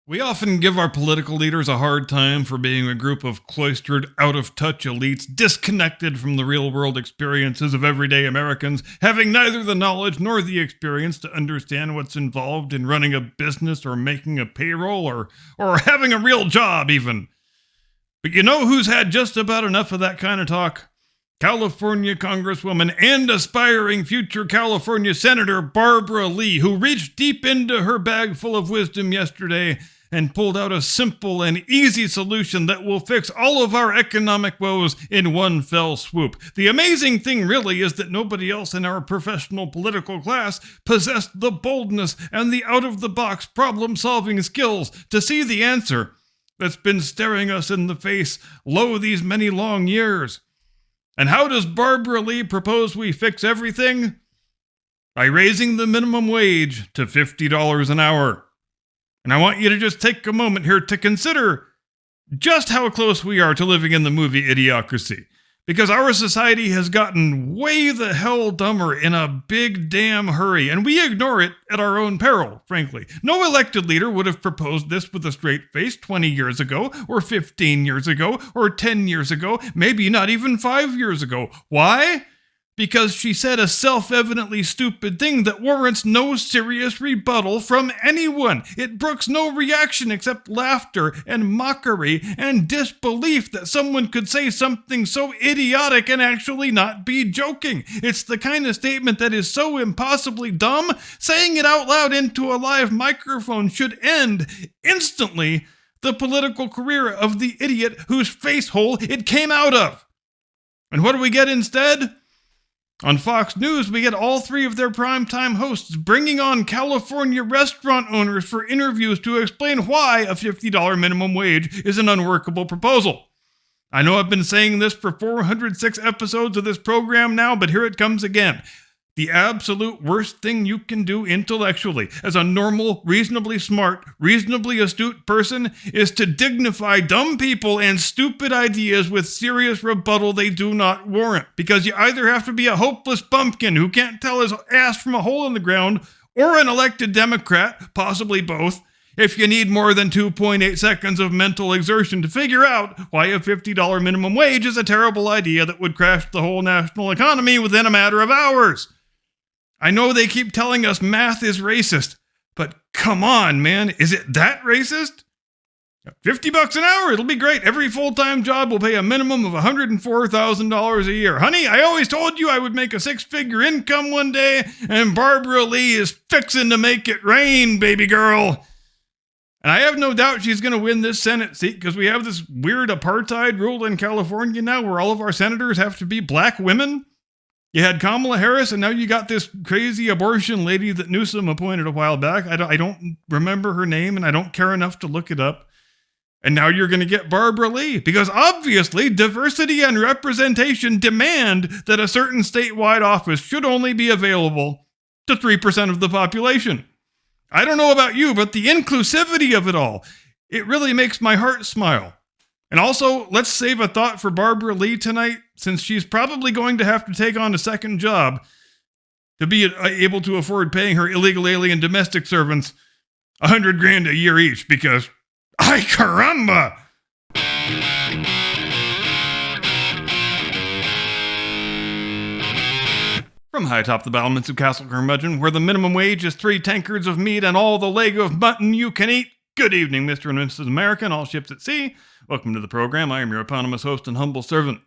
We often give our political leaders a hard time for being a group of cloistered, out-of-touch elites, disconnected from the real-world experiences of everyday Americans, having neither the knowledge nor the experience to understand what's involved in running a business or making a payroll or having a real job, even. But you know who's had just about enough of that kind of talk? California Congresswoman and aspiring future California Senator Barbara Lee, who reached deep into her bag full of wisdom yesterday and pulled out a simple and easy solution that will fix all of our economic woes in one fell swoop. The amazing thing really is that nobody else in our professional political class possessed the boldness and the out-of-the-box problem-solving skills to see the answer that's been staring us in the face lo these many long years. And how does Barbara Lee propose we fix everything? By raising the minimum wage to $50 an hour. And I want you to just take a moment here to consider just how close we are to living in the movie Idiocracy. Because our society has gotten way the hell dumber in a big damn hurry, and we ignore it at our own peril, frankly. No elected leader would have proposed this with a straight face 20 years ago, or 15 years ago, or 10 years ago, maybe not even 5 years ago. Why? Because she said a self-evidently stupid thing that warrants no serious rebuttal from anyone. It brooks no reaction except laughter and mockery and disbelief that someone could say something so idiotic and actually not be joking. It's the kind of statement that is so impossibly dumb, saying it out loud into a live microphone should end instantly the political career of the idiot whose face hole it came out of. And what do we get instead? On Fox News, we get all three of their primetime hosts bringing on California restaurant owners for interviews to explain why a $50 minimum wage is an unworkable proposal. I know I've been saying this for 406 episodes of this program now, but here it comes again. The absolute worst thing you can do intellectually, as a normal, reasonably smart, reasonably astute person, is to dignify dumb people and stupid ideas with serious rebuttal they do not warrant. Because you either have to be a hopeless bumpkin who can't tell his ass from a hole in the ground, or an elected Democrat, possibly both, if you need more than 2.8 seconds of mental exertion to figure out why a $50 minimum wage is a terrible idea that would crash the whole national economy within a matter of hours. I know they keep telling us math is racist, but come on, man, is it that racist? $50 an hour, it'll be great. Every full-time job will pay a minimum of $104,000 a year. Honey, I always told you I would make a six-figure income one day, and Barbara Lee is fixing to make it rain, baby girl. And I have no doubt she's going to win this Senate seat because we have this weird apartheid rule in California now where all of our senators have to be black women. You had Kamala Harris, and now you got this crazy abortion lady that Newsom appointed a while back. I don't remember her name, and I don't care enough to look it up. And now you're going to get Barbara Lee, because obviously diversity and representation demand that a certain statewide office should only be available to 3% of the population. I don't know about you, but the inclusivity of it all, it really makes my heart smile. And also, let's save a thought for Barbara Lee tonight, since she's probably going to have to take on a second job to be able to afford paying her illegal alien domestic servants $100,000 a year each, because, ay caramba! From high atop the battlements of Castle Curmudgeon, where the minimum wage is 3 tankards of meat and all the leg of mutton you can eat, good evening, Mr. and Mrs. America and all ships at sea. Welcome to the program. I am your eponymous host and humble servant.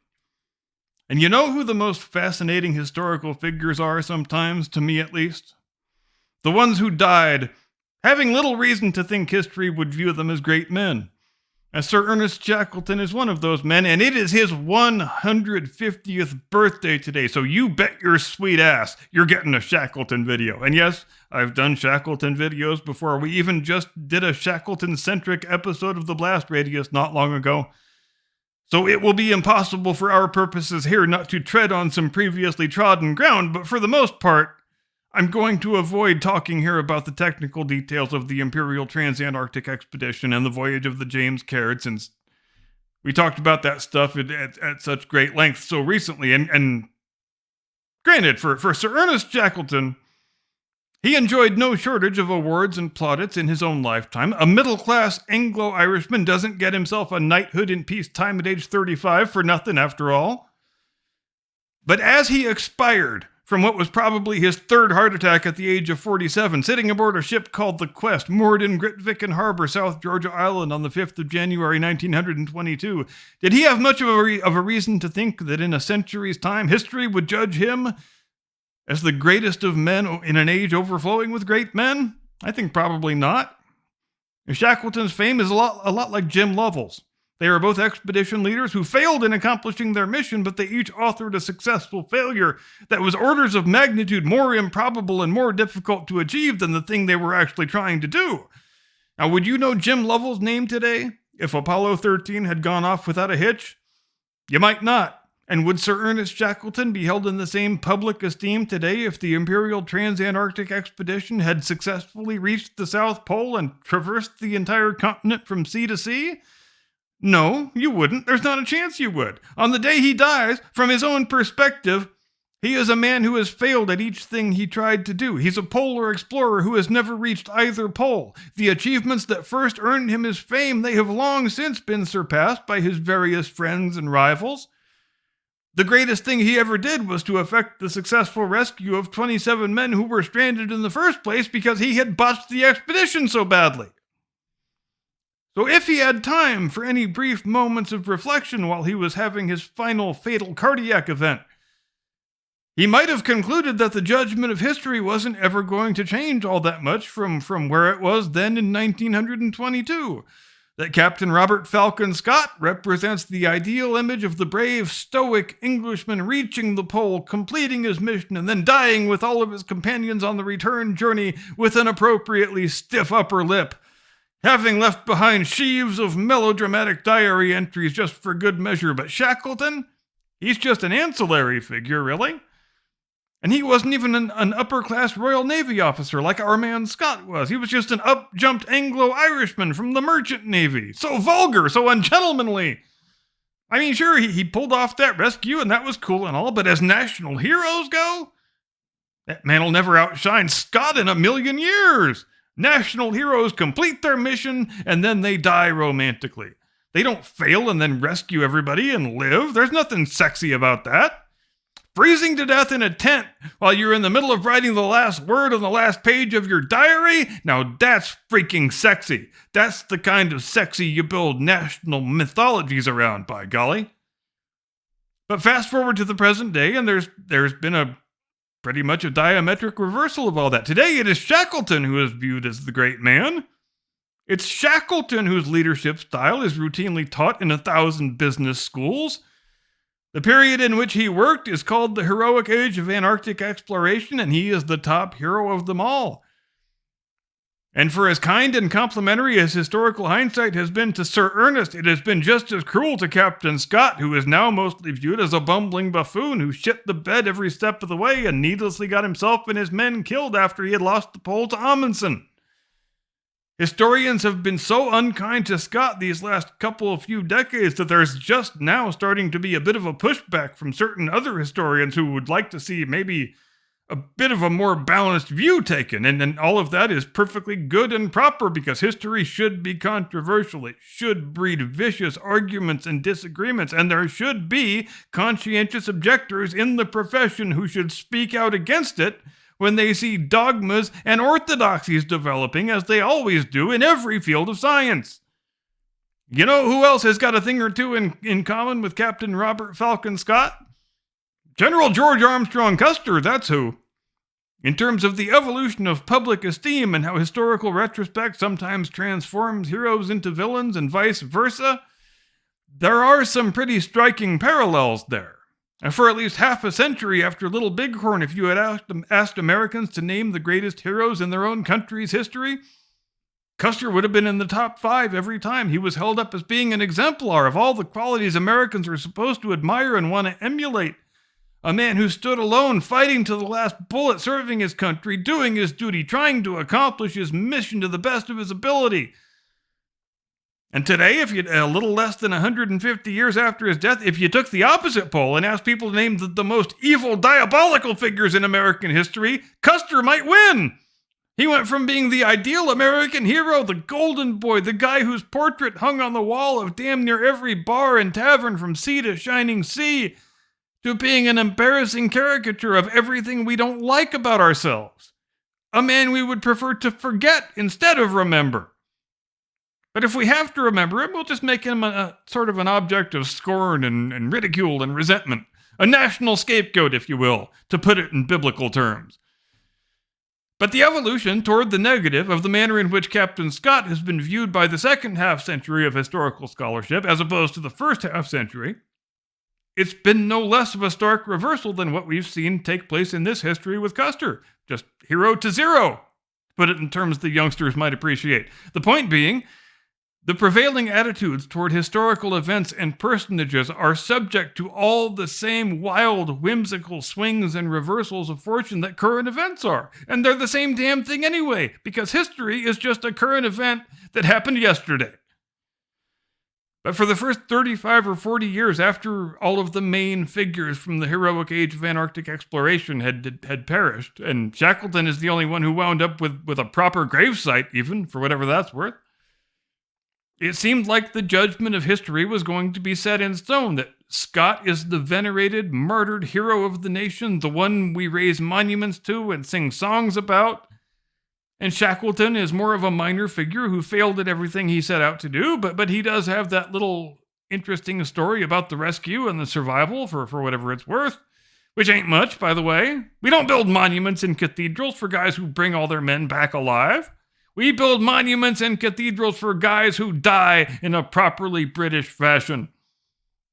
And you know who the most fascinating historical figures are sometimes, to me at least? The ones who died, having little reason to think history would view them as great men. As Sir Ernest Shackleton is one of those men, and it is his 150th birthday today, so you bet your sweet ass you're getting a Shackleton video. And yes, I've done Shackleton videos before. We even just did a Shackleton-centric episode of The Blast Radius not long ago. So it will be impossible for our purposes here not to tread on some previously trodden ground, but for the most part, I'm going to avoid talking here about the technical details of the Imperial Transantarctic Expedition and the voyage of the James Caird, since we talked about that stuff at such great length so recently. And granted, for Sir Ernest Shackleton, He enjoyed no shortage of awards and plaudits in his own lifetime. A middle-class Anglo-Irishman doesn't get himself a knighthood in peacetime at age 35 for nothing, after all. But as he expired from what was probably his third heart attack at the age of 47, sitting aboard a ship called the Quest, moored in Grytviken Harbor, South Georgia Island on the 5th of January, 1922, did he have much of a reason to think that in a century's time, history would judge him as the greatest of men in an age overflowing with great men? I think probably not. Shackleton's fame is a lot like Jim Lovell's. They are both expedition leaders who failed in accomplishing their mission, but they each authored a successful failure that was orders of magnitude more improbable and more difficult to achieve than the thing they were actually trying to do. Now, would you know Jim Lovell's name today if Apollo 13 had gone off without a hitch? You might not. And would Sir Ernest Shackleton be held in the same public esteem today if the Imperial Transantarctic Expedition had successfully reached the South Pole and traversed the entire continent from sea to sea? No, you wouldn't. There's not a chance you would. On the day he dies, from his own perspective, he is a man who has failed at each thing he tried to do. He's a polar explorer who has never reached either pole. The achievements that first earned him his fame, they have long since been surpassed by his various friends and rivals. The greatest thing he ever did was to effect the successful rescue of 27 men who were stranded in the first place because he had botched the expedition so badly. So if he had time for any brief moments of reflection while he was having his final fatal cardiac event, he might have concluded that the judgment of history wasn't ever going to change all that much from where it was then in 1922. That Captain Robert Falcon Scott represents the ideal image of the brave, stoic Englishman reaching the pole, completing his mission, and then dying with all of his companions on the return journey with an appropriately stiff upper lip, having left behind sheaves of melodramatic diary entries just for good measure. But Shackleton, he's just an ancillary figure, really. And he wasn't even an upper-class Royal Navy officer like our man Scott was. He was just an up-jumped Anglo-Irishman from the Merchant Navy. So vulgar, so ungentlemanly. I mean, sure, he pulled off that rescue, and that was cool and all, but as national heroes go, that man will never outshine Scott in a million years. National heroes complete their mission, and then they die romantically. They don't fail and then rescue everybody and live. There's nothing sexy about that. Freezing to death in a tent while you're in the middle of writing the last word on the last page of your diary? Now that's freaking sexy. That's the kind of sexy you build national mythologies around, by golly. But fast forward to the present day, and there's been pretty much a diametric reversal of all that. Today it is Shackleton who is viewed as the great man. It's Shackleton whose leadership style is routinely taught in 1,000 business schools. The period in which he worked is called the heroic age of Antarctic exploration, and he is the top hero of them all. And for as kind and complimentary as historical hindsight has been to Sir Ernest, it has been just as cruel to Captain Scott, who is now mostly viewed as a bumbling buffoon who shit the bed every step of the way and needlessly got himself and his men killed after he had lost the pole to Amundsen. Historians have been so unkind to Scott these last few decades that there's just now starting to be a bit of a pushback from certain other historians who would like to see maybe a bit of a more balanced view taken. And all of that is perfectly good and proper because history should be controversial. It should breed vicious arguments and disagreements. And there should be conscientious objectors in the profession who should speak out against it when they see dogmas and orthodoxies developing, as they always do in every field of science. You know who else has got a thing or two in common with Captain Robert Falcon Scott? General George Armstrong Custer, that's who. In terms of the evolution of public esteem and how historical retrospect sometimes transforms heroes into villains and vice versa, there are some pretty striking parallels there. And for at least half a century after Little Bighorn, if you had asked Americans to name the greatest heroes in their own country's history, Custer would have been in the top 5 every time. He was held up as being an exemplar of all the qualities Americans are supposed to admire and want to emulate. A man who stood alone, fighting to the last bullet, serving his country, doing his duty, trying to accomplish his mission to the best of his ability. And today, if you a little less than 150 years after his death, if you took the opposite poll and asked people to name the most evil, diabolical figures in American history, Custer might win. He went from being the ideal American hero, the golden boy, the guy whose portrait hung on the wall of damn near every bar and tavern from sea to shining sea, to being an embarrassing caricature of everything we don't like about ourselves. A man we would prefer to forget instead of remember. But if we have to remember him, we'll just make him a sort of an object of scorn and ridicule and resentment. A national scapegoat, if you will, to put it in biblical terms. But the evolution toward the negative of the manner in which Captain Scott has been viewed by the second half century of historical scholarship, as opposed to the first half century, it's been no less of a stark reversal than what we've seen take place in this history with Custer. Just hero to zero, to put it in terms the youngsters might appreciate. The point being, the prevailing attitudes toward historical events and personages are subject to all the same wild, whimsical swings and reversals of fortune that current events are. And they're the same damn thing anyway, because history is just a current event that happened yesterday. But for the first 35 or 40 years after all of the main figures from the heroic age of Antarctic exploration had perished, and Shackleton is the only one who wound up with a proper gravesite even, for whatever that's worth, it seemed like the judgment of history was going to be set in stone, that Scott is the venerated, martyred hero of the nation, the one we raise monuments to and sing songs about, and Shackleton is more of a minor figure who failed at everything he set out to do, but he does have that little interesting story about the rescue and the survival for whatever it's worth, which ain't much, by the way. We don't build monuments in cathedrals for guys who bring all their men back alive. We build monuments and cathedrals for guys who die in a properly British fashion.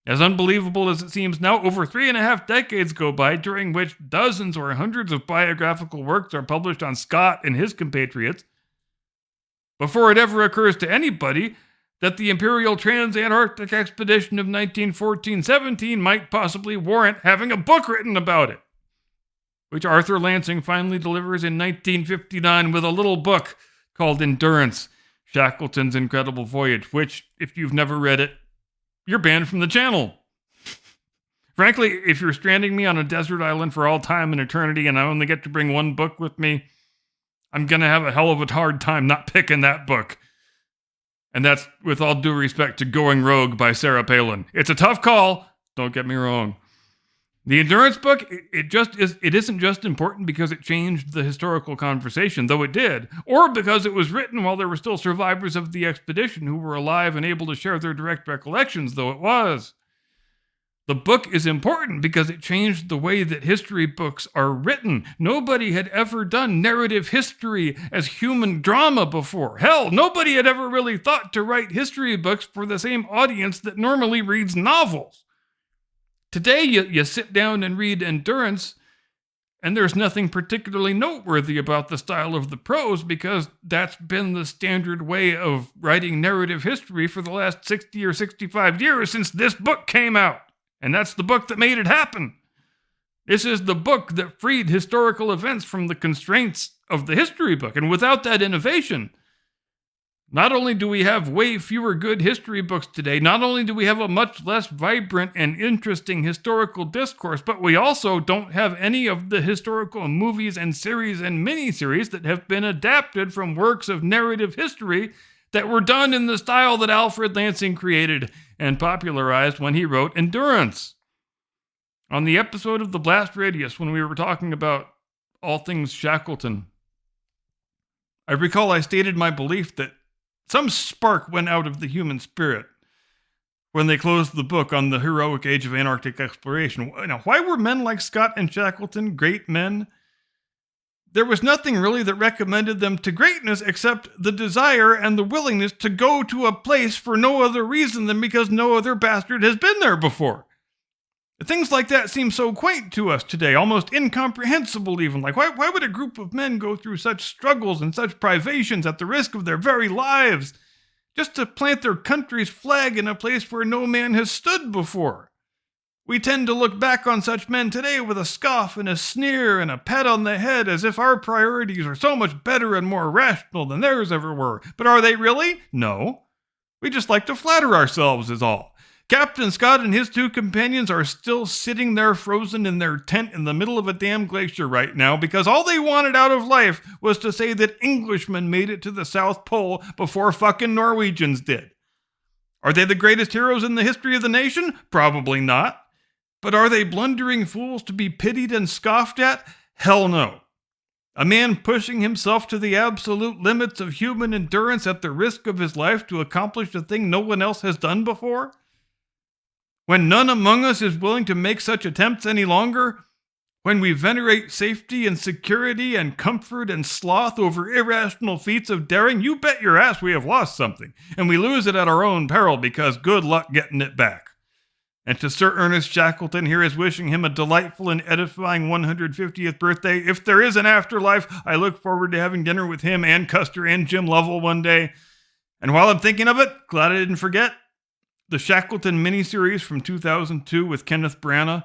As unbelievable as it seems now, over 3.5 decades go by during which dozens or hundreds of biographical works are published on Scott and his compatriots, before it ever occurs to anybody that the Imperial Trans-Antarctic Expedition of 1914-17 might possibly warrant having a book written about it, which Arthur Lansing finally delivers in 1959 with a little book called Endurance, Shackleton's Incredible Voyage, which, if you've never read it, you're banned from the channel. Frankly, if you're stranding me on a desert island for all time and eternity and I only get to bring one book with me, I'm going to have a hell of a hard time not picking that book. And that's with all due respect to Going Rogue by Sarah Palin. It's a tough call, don't get me wrong. The Endurance book, it isn't just important because it changed the historical conversation, though it did, or because it was written while there were still survivors of the expedition who were alive and able to share their direct recollections, though it was. The book is important because it changed the way that history books are written. Nobody had ever done narrative history as human drama before. Hell, nobody had ever really thought to write history books for the same audience that normally reads novels. Today, you sit down and read Endurance, and there's nothing particularly noteworthy about the style of the prose because that's been the standard way of writing narrative history for the last 60 or 65 years since this book came out. And that's the book that made it happen. This is the book that freed historical events from the constraints of the history book. And without that innovation, not only do we have way fewer good history books today, not only do we have a much less vibrant and interesting historical discourse, but we also don't have any of the historical movies and series and miniseries that have been adapted from works of narrative history that were done in the style that Alfred Lansing created and popularized when he wrote Endurance. On the episode of The Blast Radius, when we were talking about all things Shackleton, I recall I stated my belief that some spark went out of the human spirit when they closed the book on the heroic age of Antarctic exploration. Now, why were men like Scott and Shackleton great men? There was nothing really that recommended them to greatness except the desire and the willingness to go to a place for no other reason than because no other bastard has been there before. Things like that seem so quaint to us today, almost incomprehensible even. Like, why would a group of men go through such struggles and such privations at the risk of their very lives just to plant their country's flag in a place where no man has stood before? We tend to look back on such men today with a scoff and a sneer and a pat on the head as if our priorities are so much better and more rational than theirs ever were. But are they really? No. We just like to flatter ourselves is all. Captain Scott and his two companions are still sitting there frozen in their tent in the middle of a damn glacier right now because all they wanted out of life was to say that Englishmen made it to the South Pole before fucking Norwegians did. Are they the greatest heroes in the history of the nation? Probably not. But are they blundering fools to be pitied and scoffed at? Hell no. A man pushing himself to the absolute limits of human endurance at the risk of his life to accomplish a thing no one else has done before? When none among us is willing to make such attempts any longer, when we venerate safety and security and comfort and sloth over irrational feats of daring, you bet your ass we have lost something, and we lose it at our own peril because good luck getting it back. And to Sir Ernest Shackleton, here is wishing him a delightful and edifying 150th birthday. If there is an afterlife, I look forward to having dinner with him and Custer and Jim Lovell one day. And while I'm thinking of it, glad I didn't forget, the Shackleton miniseries from 2002 with Kenneth Branagh,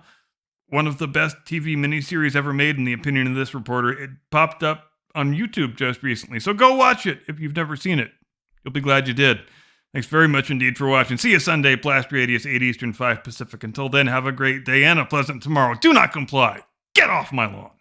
one of the best TV miniseries ever made in the opinion of this reporter. It popped up on YouTube just recently, so go watch it if you've never seen it. You'll be glad you did. Thanks very much indeed for watching. See you Sunday, Blast Radius, 8 Eastern, 5 Pacific. Until then, have a great day and a pleasant tomorrow. Do not comply. Get off my lawn.